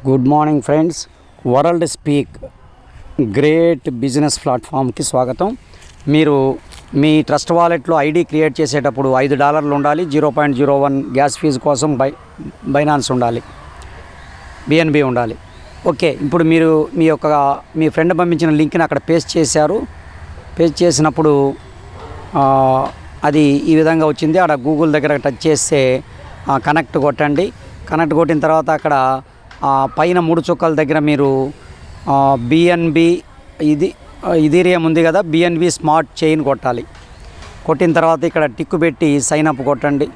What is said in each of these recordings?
Good morning friends. World speak great business ప్లాట్ఫామ్కి స్వాగతం. మీరు మీ ట్రస్ట్ వాలెట్లో ఐడి క్రియేట్ చేసేటప్పుడు $5 ఉండాలి. 0.01 గ్యాస్ ఫీజు కోసం బైనాన్స్ ఉండాలి, బిఎన్బి ఉండాలి. ఓకే, ఇప్పుడు మీరు మీ ఫ్రెండ్ పంపించిన లింక్ని అక్కడ పేస్ట్ చేశారు. పేస్ట్ చేసినప్పుడు అది ఈ విధంగా వచ్చింది. అక్కడ గూగుల్ దగ్గర టచ్ చేస్తే కనెక్ట్ కొట్టండి. కనెక్ట్ కొట్టిన తర్వాత అక్కడ పైన 3 చుక్కల దగ్గర మీరు బిఎన్బి ఇథీరియం ఉంది కదా, బిఎన్బి స్మార్ట్ చైన్ కొట్టాలి. కొట్టిన తర్వాత ఇక్కడ టిక్కు పెట్టి సైన్ అప్ కొట్టండి.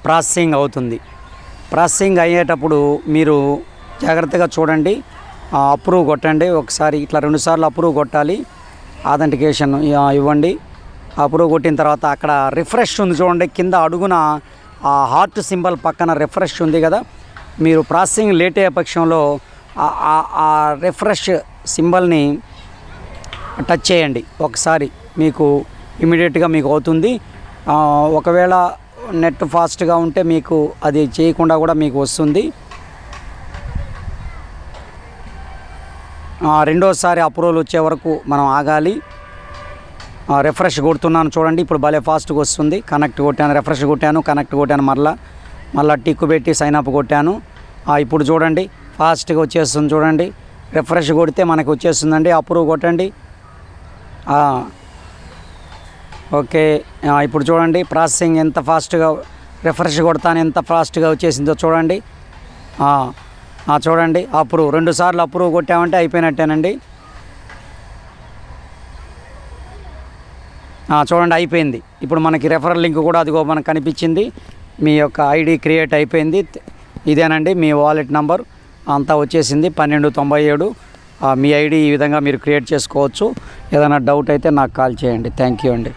ప్రాసెసింగ్ అవుతుంది. ప్రాసెసింగ్ అయ్యేటప్పుడు మీరు జాగ్రత్తగా చూడండి, అప్రూవ్ కొట్టండి. ఒకసారి ఇట్లా 2 సార్లు అప్రూవ్ కొట్టాలి. ఆథెంటికేషన్ ఇవ్వండి. అప్రూవ్ కొట్టిన తర్వాత అక్కడ రిఫ్రెష్ ఉంది చూడండి, కింద అడుగున హార్ట్ సింబల్ పక్కన రిఫ్రెష్ ఉంది కదా. మీరు ప్రాసెసింగ్ లేట్ అయ్యే పక్షంలో ఆ రిఫ్రెష్ సింబల్ని టచ్ చేయండి ఒకసారి, మీకు ఇమీడియట్గా మీకు అవుతుంది. ఒకవేళ నెట్ ఫాస్ట్గా ఉంటే మీకు అది చేయకుండా కూడా మీకు వస్తుంది. రెండోసారి అప్రూవల్ వచ్చే వరకు మనం ఆగాలి. రిఫ్రెష్ కొడుతున్నాను చూడండి, ఇప్పుడు భలే ఫాస్ట్గా వస్తుంది. కనెక్ట్ కొట్టాను, రిఫ్రెష్ కొట్టాను, కనెక్ట్ కొట్టాను, మళ్ళీ టిక్కు పెట్టి సైన్ అప్ కొట్టాను. ఇప్పుడు చూడండి ఫాస్ట్గా వచ్చేస్తుంది చూడండి. రిఫ్రెష్ కొడితే మనకు వచ్చేస్తుందండి. అప్రూవ్ కొట్టండి. ఓకే, ఇప్పుడు చూడండి ప్రాసెసింగ్ ఎంత ఫాస్ట్గా, రిఫ్రెష్ కొడతాను ఎంత ఫాస్ట్గా వచ్చేసిందో చూడండి. చూడండి అప్రూవ్, 2 సార్లు అప్రూవ్ కొట్టామంటే అయిపోయినట్టేనండి. చూడండి అయిపోయింది. ఇప్పుడు మనకి రెఫరల్ లింక్ కూడా అదిగో మనకు కనిపించింది. మీ యొక్క ఐడి క్రియేట్ అయిపోయింది. ఇదేనండి మీ వాలెట్ నంబర్ అంతా వచ్చేసింది 1297. మీ ఐడి ఈ విధంగా మీరు క్రియేట్ చేసుకోవచ్చు. ఏదైనా డౌట్ అయితే నాకు కాల్ చేయండి. థ్యాంక్ యూ అండి.